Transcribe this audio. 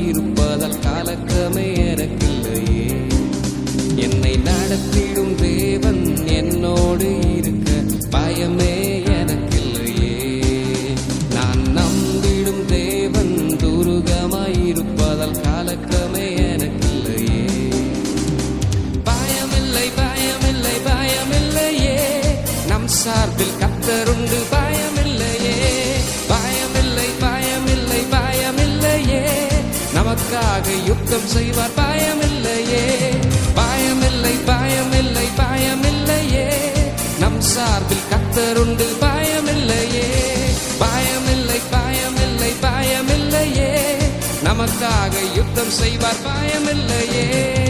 இருப்பதால் கலக்கமே எனக்கில்லையே. என்னை நடத்திடும் தேவன் என்னோடு இருக்க பயமே எனக்கில்லையே. நான் நம்பிடும் தேவன் துருகமாயிருப்பதால் கலக்கமே எனக்கில்லையே. பயமில்லை பயமில்லை பயமில்லையே, நம் சார்பில் கர்த்தருண்டு பயமில்லையே. பயமில்லை பயமில்லை பயமில்லையே, நமக்காக யுத்தம் செய்வார் பயமில்லையே. பயமில்லை பயமில்லை பயமில்லையே, நம் சார்பில் கர்த்தருண்டு பயமில்லையே. பயமில்லை பயமில்லை பயமில்லையே, நமக்காக யுத்தம் செய்வார் பயமில்லையே.